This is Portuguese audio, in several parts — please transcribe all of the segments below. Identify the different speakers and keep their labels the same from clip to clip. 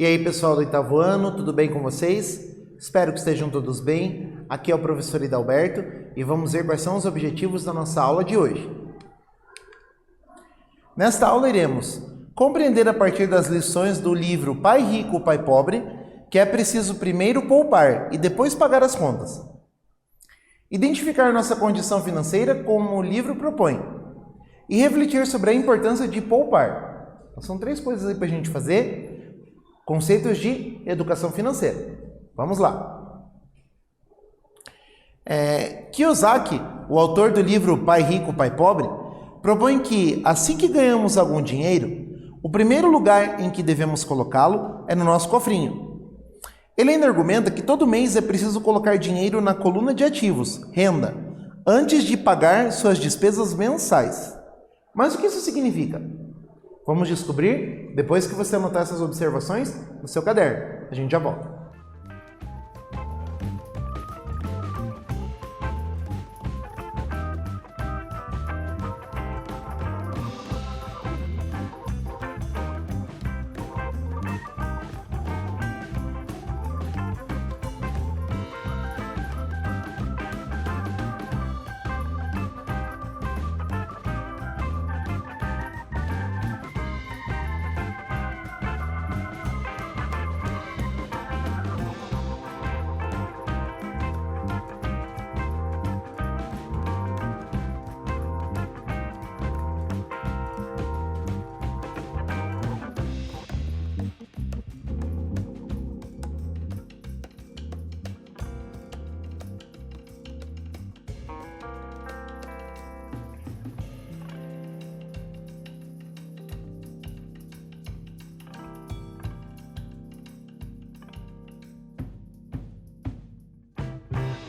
Speaker 1: E aí, pessoal do oitavo ano, tudo bem com vocês? Espero que estejam todos bem. Aqui é o professor Hidalberto e vamos ver quais são os objetivos da nossa aula de hoje. Nesta aula iremos compreender a partir das lições do livro Pai Rico, Pai Pobre, que é preciso primeiro poupar e depois pagar as contas. Identificar nossa condição financeira como o livro propõe e refletir sobre a importância de poupar. Então, são três coisas aí para a gente fazer. Conceitos de educação financeira. Vamos lá. Kiyosaki, o autor do livro Pai Rico, Pai Pobre, propõe que, assim que ganhamos algum dinheiro, o primeiro lugar em que devemos colocá-lo é no nosso cofrinho. Ele ainda argumenta que todo mês é preciso colocar dinheiro na coluna de ativos, renda, antes de pagar suas despesas mensais. Mas o que isso significa? Vamos descobrir depois que você anotar essas observações no seu caderno. A gente já volta.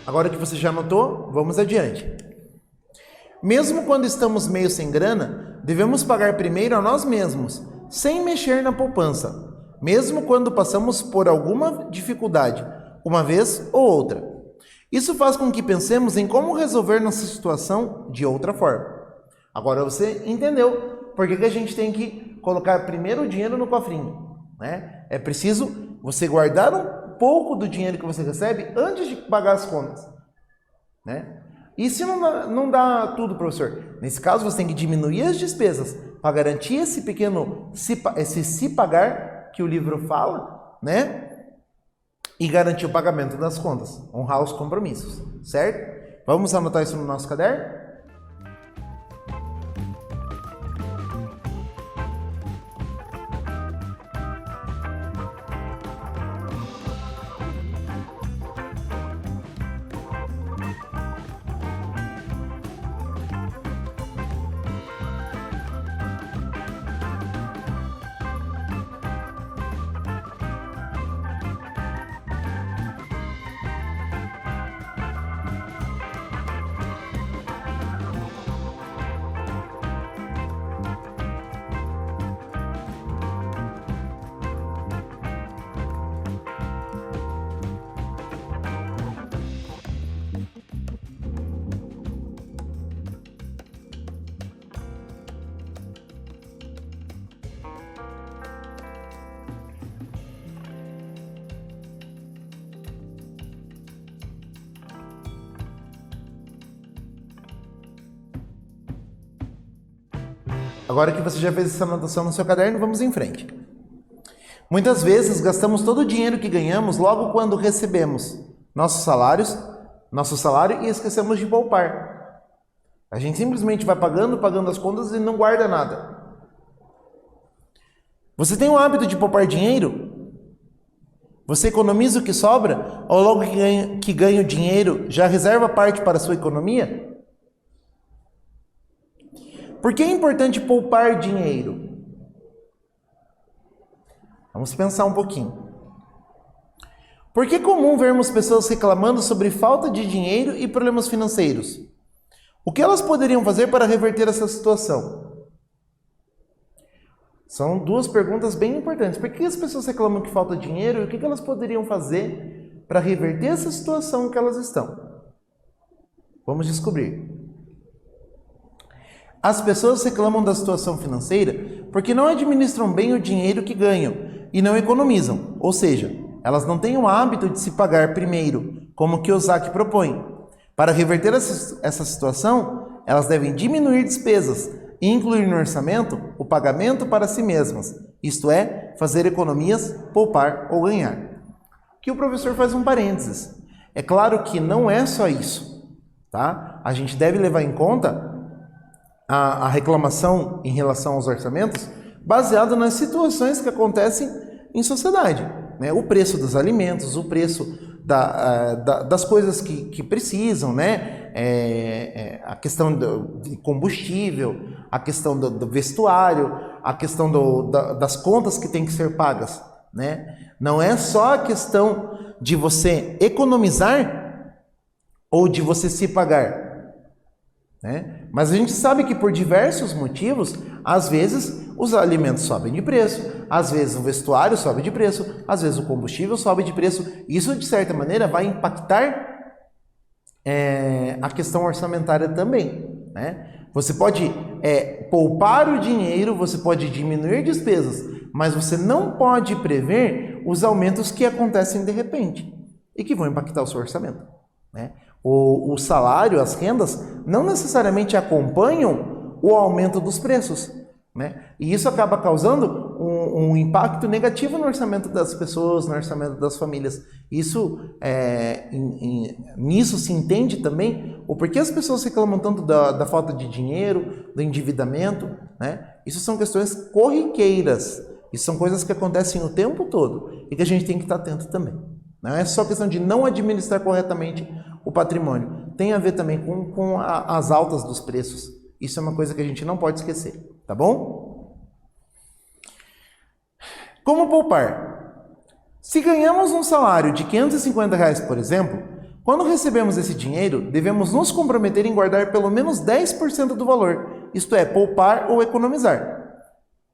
Speaker 1: Agora que você já anotou, vamos adiante. Mesmo quando estamos meio sem grana, devemos pagar primeiro a nós mesmos, sem mexer na poupança, mesmo quando passamos por alguma dificuldade, uma vez ou outra. Isso faz com que pensemos em como resolver nossa situação de outra forma. Agora você entendeu por que a gente tem que colocar primeiro o dinheiro no cofrinho, né? É preciso você guardar um pouco do dinheiro que você recebe antes de pagar as contas, né? E se não dá tudo, professor? Nesse caso, você tem que diminuir as despesas para garantir esse pequeno se pagar que o livro fala, né? E garantir o pagamento das contas, honrar os compromissos, certo? Vamos anotar isso no nosso caderno? Agora que você já fez essa anotação no seu caderno, vamos em frente. Muitas vezes gastamos todo o dinheiro que ganhamos logo quando recebemos nosso salário e esquecemos de poupar. A gente simplesmente vai pagando as contas e não guarda nada. Você tem o hábito de poupar dinheiro? Você economiza o que sobra? Ou logo que ganha o dinheiro, já reserva parte para a sua economia? Por que é importante poupar dinheiro? Vamos pensar um pouquinho. Por que é comum vermos pessoas reclamando sobre falta de dinheiro e problemas financeiros? O que elas poderiam fazer para reverter essa situação? São duas perguntas bem importantes. Por que as pessoas reclamam que falta dinheiro e o que elas poderiam fazer para reverter essa situação que elas estão? Vamos descobrir. As pessoas reclamam da situação financeira porque não administram bem o dinheiro que ganham, e não economizam, ou seja, elas não têm o hábito de se pagar primeiro, como Kiyosaki propõe. Para reverter essa situação, elas devem diminuir despesas e incluir no orçamento o pagamento para si mesmas, isto é, fazer economias, poupar ou ganhar. Aqui o professor faz um parênteses. É claro que não é só isso, tá? A gente deve levar em conta a reclamação em relação aos orçamentos baseado nas situações que acontecem em sociedade, né? O preço dos alimentos, o preço das coisas que precisam, né? A questão de combustível, a questão do vestuário, a questão das contas que têm que ser pagas, né? Não é só a questão de você economizar ou de você se pagar, né? Mas a gente sabe que por diversos motivos, às vezes os alimentos sobem de preço, às vezes o vestuário sobe de preço, às vezes o combustível sobe de preço. Isso, de certa maneira, vai impactar a questão orçamentária também, né? Você pode poupar o dinheiro, você pode diminuir despesas, mas você não pode prever os aumentos que acontecem de repente e que vão impactar o seu orçamento, né? O salário, as rendas, não necessariamente acompanham o aumento dos preços, né? E isso acaba causando um impacto negativo no orçamento das pessoas, no orçamento das famílias. Isso, nisso se entende também o porquê as pessoas reclamam tanto da falta de dinheiro, do endividamento, né? Isso são questões corriqueiras, isso são coisas que acontecem o tempo todo e que a gente tem que estar atento também. Não é só questão de não administrar corretamente o patrimônio, tem a ver também com as altas dos preços. Isso é uma coisa que a gente não pode esquecer, tá bom? Como poupar? Se ganhamos um salário de R$550, por exemplo, quando recebemos esse dinheiro, devemos nos comprometer em guardar pelo menos 10% do valor, isto é, poupar ou economizar.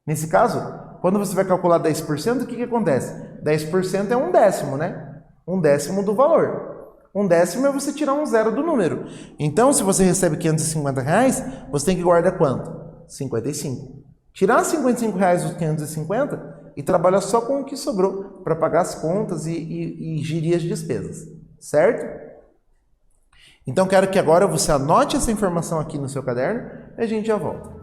Speaker 1: Nesse caso, quando você vai calcular 10%, o que acontece? 10% é 1/10, né? 1/10 do valor. 1/10 é você tirar um zero do número. Então, se você recebe R$550, você tem que guardar quanto? 55. Tirar R$55 dos 550 e trabalhar só com o que sobrou para pagar as contas e gerir as despesas, certo? Então, quero que agora você anote essa informação aqui no seu caderno e a gente já volta.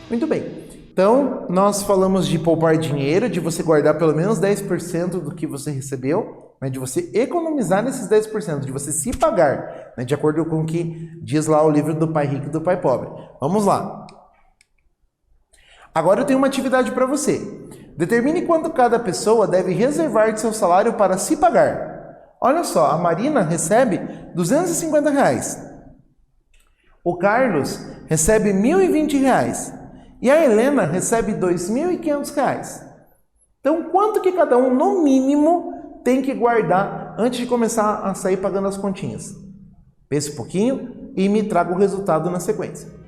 Speaker 1: Muito bem. Então, nós falamos de poupar dinheiro, de você guardar pelo menos 10% do que você recebeu, né, de você economizar nesses 10%, de você se pagar, né, de acordo com o que diz lá o livro do Pai Rico e do Pai Pobre. Vamos lá. Agora eu tenho uma atividade para você. Determine quanto cada pessoa deve reservar de seu salário para se pagar. Olha só, a Marina recebe R$250. O Carlos recebe R$1.020. E a Helena recebe R$2.500. Então, quanto que cada um, no mínimo, tem que guardar antes de começar a sair pagando as continhas? Pense um pouquinho e me traga o resultado na sequência.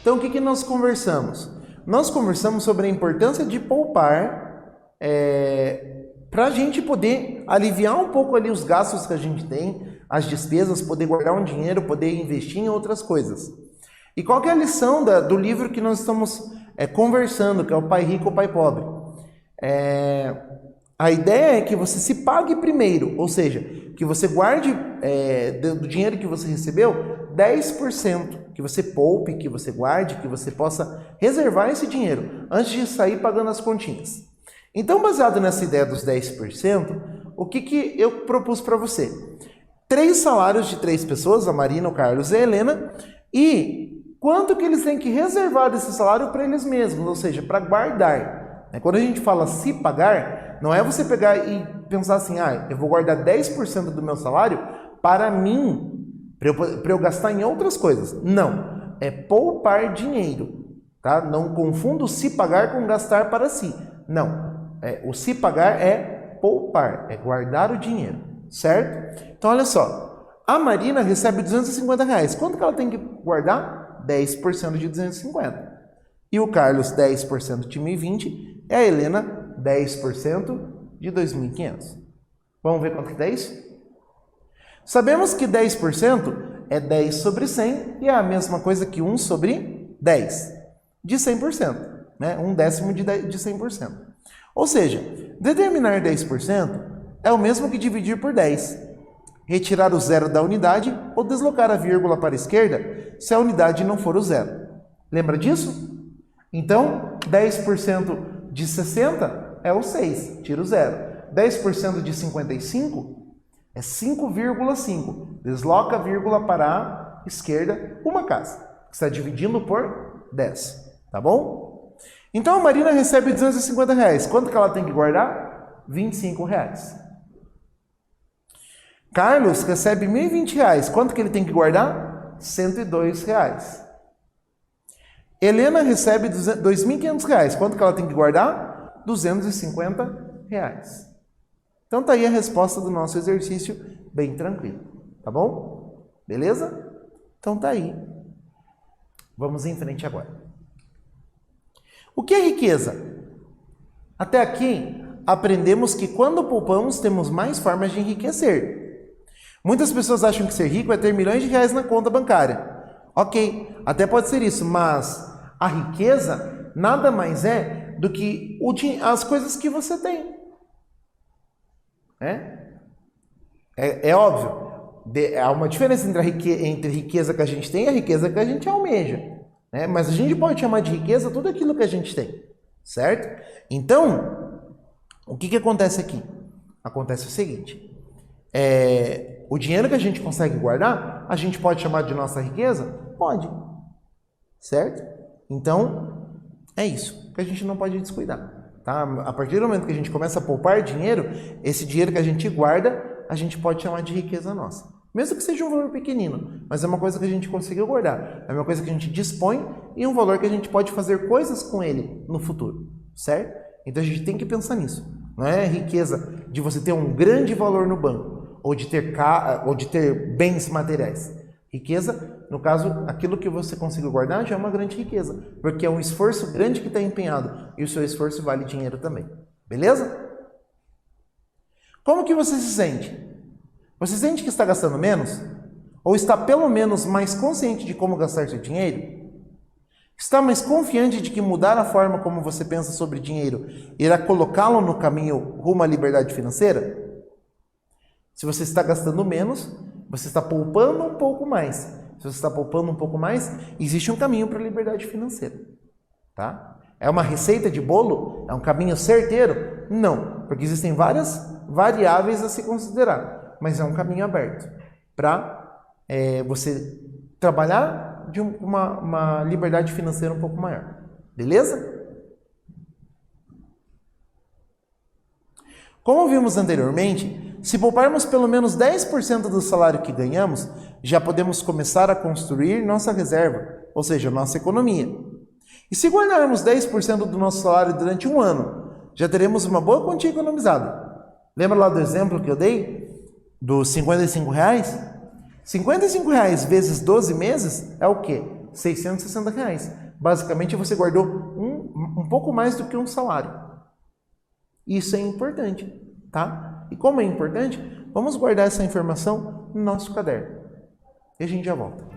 Speaker 1: Então, o que nós conversamos? Nós conversamos sobre a importância de poupar para a gente poder aliviar um pouco ali os gastos que a gente tem, as despesas, poder guardar um dinheiro, poder investir em outras coisas. E qual que é a lição do livro que nós estamos conversando, que é o Pai Rico, o Pai Pobre? A ideia é que você se pague primeiro, ou seja, que você guarde do dinheiro que você recebeu 10%, que você poupe, que você guarde, que você possa reservar esse dinheiro antes de sair pagando as continhas. Então, baseado nessa ideia dos 10%, o que eu propus para você? 3 salários de 3 pessoas, a Marina, o Carlos e a Helena, e quanto que eles têm que reservar desse salário para eles mesmos, ou seja, para guardar. Quando a gente fala se pagar, não é você pegar e pensar assim, eu vou guardar 10% do meu salário para mim, para eu gastar em outras coisas. Não, é poupar dinheiro, tá? Não confunda o se pagar com gastar para si. Não, o se pagar é poupar, é guardar o dinheiro, certo? Então, olha só, a Marina recebe R$250. Quanto que ela tem que guardar? 10% de 250. E o Carlos, 10% de 1.020. E a Helena, 10% de 2.500. Vamos ver quanto que dá isso? Sabemos que 10% é 10 sobre 100 e é a mesma coisa que 1 sobre 10 de 100%, né? 1/10 de 100%. Ou seja, determinar 10% é o mesmo que dividir por 10. Retirar o zero da unidade ou deslocar a vírgula para a esquerda se a unidade não for o zero. Lembra disso? Então, 10% de 60 é o 6, tira o zero. 10% de 55 é 5,5. Desloca a vírgula para a esquerda, uma casa. Está dividindo por 10, tá bom? Então, a Marina recebe R$250. Quanto que ela tem que guardar? R$25. Carlos recebe R$1.020. Quanto que ele tem que guardar? R$102. Helena recebe R$2.500. Quanto que ela tem que guardar? R$250. Então tá aí a resposta do nosso exercício, bem tranquilo, tá bom? Beleza? Então tá aí. Vamos em frente agora. O que é riqueza? Até aqui, aprendemos que quando poupamos, temos mais formas de enriquecer. Muitas pessoas acham que ser rico é ter milhões de reais na conta bancária. Ok, até pode ser isso, mas a riqueza nada mais é do que as coisas que você tem. É óbvio, há uma diferença entre a riqueza que a gente tem e a riqueza que a gente almeja, né? Mas a gente pode chamar de riqueza tudo aquilo que a gente tem, certo? Então, o que acontece aqui? Acontece o seguinte, o dinheiro que a gente consegue guardar, a gente pode chamar de nossa riqueza? Pode, certo? Então, é isso que a gente não pode descuidar. Tá? A partir do momento que a gente começa a poupar dinheiro, esse dinheiro que a gente guarda, a gente pode chamar de riqueza nossa. Mesmo que seja um valor pequenino, mas é uma coisa que a gente conseguiu guardar. É uma coisa que a gente dispõe e um valor que a gente pode fazer coisas com ele no futuro, certo? Então a gente tem que pensar nisso. Não é riqueza de você ter um grande valor no banco ou de ter bens materiais. Riqueza, no caso, aquilo que você conseguiu guardar já é uma grande riqueza, porque é um esforço grande que está empenhado e o seu esforço vale dinheiro também. Beleza? Como que você se sente? Você sente que está gastando menos? Ou está pelo menos mais consciente de como gastar seu dinheiro? Está mais confiante de que mudar a forma como você pensa sobre dinheiro irá colocá-lo no caminho rumo à liberdade financeira? Se você está gastando menos, você está poupando um pouco mais. Se você está poupando um pouco mais, existe um caminho para a liberdade financeira. Tá? É uma receita de bolo? É um caminho certeiro? Não, porque existem várias variáveis a se considerar. Mas é um caminho aberto para você trabalhar de uma liberdade financeira um pouco maior. Beleza? Como vimos anteriormente, se pouparmos pelo menos 10% do salário que ganhamos, já podemos começar a construir nossa reserva, ou seja, nossa economia. E se guardarmos 10% do nosso salário durante um ano, já teremos uma boa quantia economizada. Lembra lá do exemplo que eu dei? Dos R$55? R$55 vezes 12 meses é o quê? R$660. Basicamente, você guardou um pouco mais do que um salário. Isso é importante, tá? E como é importante, vamos guardar essa informação no nosso caderno. E a gente já volta.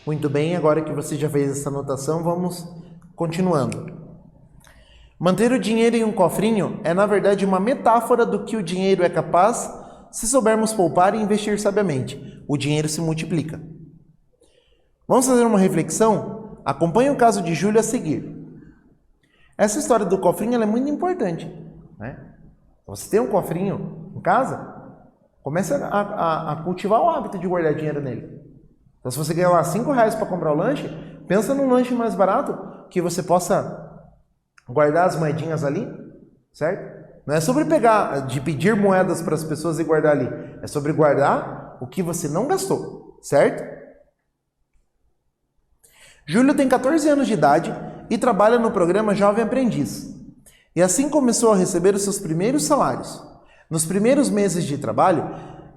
Speaker 1: Muito bem, agora que você já fez essa anotação, vamos continuando. Manter o dinheiro em um cofrinho é, na verdade, uma metáfora do que o dinheiro é capaz se soubermos poupar e investir sabiamente. O dinheiro se multiplica. Vamos fazer uma reflexão? Acompanhe o caso de Júlio a seguir. Essa história do cofrinho ela é muito importante, né? Você tem um cofrinho em casa, comece a cultivar o hábito de guardar dinheiro nele. Então, se você ganhar lá R$5 para comprar o lanche, pensa num lanche mais barato que você possa guardar as moedinhas ali, certo? Não é sobre pedir moedas para as pessoas e guardar ali. É sobre guardar o que você não gastou, certo? Júlio tem 14 anos de idade e trabalha no programa Jovem Aprendiz. E assim começou a receber os seus primeiros salários. Nos primeiros meses de trabalho,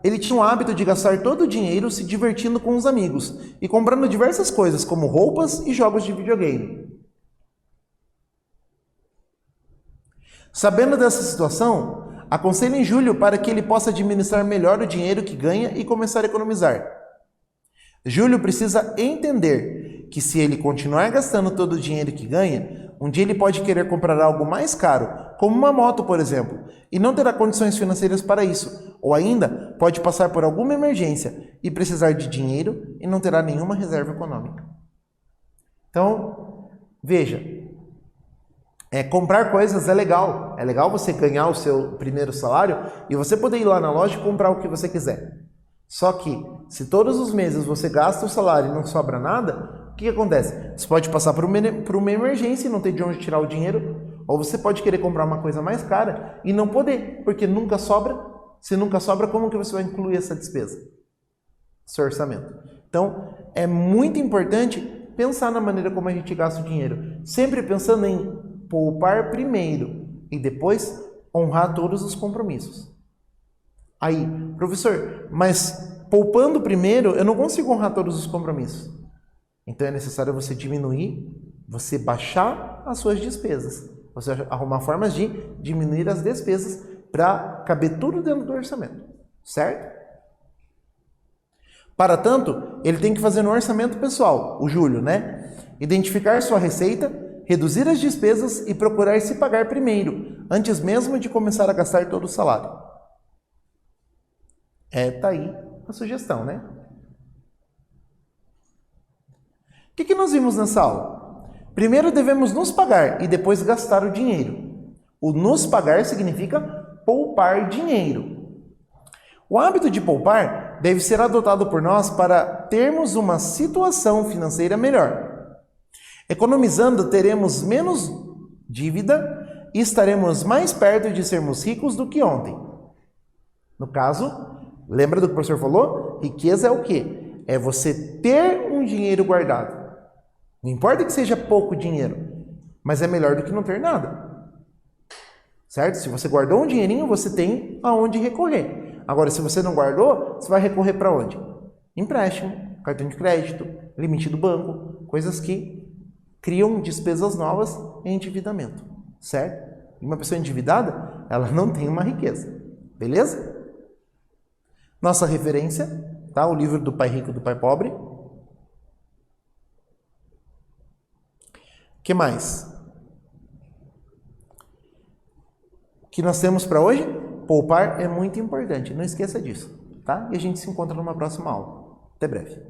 Speaker 1: ele tinha o hábito de gastar todo o dinheiro se divertindo com os amigos e comprando diversas coisas, como roupas e jogos de videogame. Sabendo dessa situação, aconselhem Júlio para que ele possa administrar melhor o dinheiro que ganha e começar a economizar. Júlio precisa entender que se ele continuar gastando todo o dinheiro que ganha, um dia ele pode querer comprar algo mais caro, como uma moto, por exemplo, e não terá condições financeiras para isso, ou ainda pode passar por alguma emergência e precisar de dinheiro e não terá nenhuma reserva econômica. Então, veja, comprar coisas é legal você ganhar o seu primeiro salário e você poder ir lá na loja e comprar o que você quiser. Só que, se todos os meses você gasta o salário e não sobra nada, o que acontece? Você pode passar por uma emergência e não ter de onde tirar o dinheiro, ou você pode querer comprar uma coisa mais cara e não poder, porque nunca sobra. Se nunca sobra, como que você vai incluir essa despesa? Seu orçamento. Então, é muito importante pensar na maneira como a gente gasta o dinheiro, sempre pensando em poupar primeiro e depois honrar todos os compromissos. Aí, professor, mas poupando primeiro, eu não consigo honrar todos os compromissos. Então é necessário você diminuir, você baixar as suas despesas, você arrumar formas de diminuir as despesas para caber tudo dentro do orçamento, certo? Para tanto, ele tem que fazer no orçamento pessoal, o Júlio, né? Identificar sua receita, reduzir as despesas e procurar se pagar primeiro, antes mesmo de começar a gastar todo o salário. Tá aí a sugestão, né? O que nós vimos nessa aula? Primeiro devemos nos pagar e depois gastar o dinheiro. O nos pagar significa poupar dinheiro. O hábito de poupar deve ser adotado por nós para termos uma situação financeira melhor. Economizando, teremos menos dívida e estaremos mais perto de sermos ricos do que ontem. No caso, lembra do que o professor falou? Riqueza é o quê? É você ter um dinheiro guardado. Não importa que seja pouco dinheiro, mas é melhor do que não ter nada. Certo? Se você guardou um dinheirinho, você tem aonde recorrer. Agora, se você não guardou, você vai recorrer para onde? Empréstimo, cartão de crédito, limite do banco, coisas que criam despesas novas em endividamento. Certo? E uma pessoa endividada, ela não tem uma riqueza. Beleza? Nossa referência, tá? O livro do Pai Rico e do Pai Pobre. O que mais? O que nós temos para hoje? Poupar é muito importante. Não esqueça disso, tá? E a gente se encontra numa próxima aula. Até breve.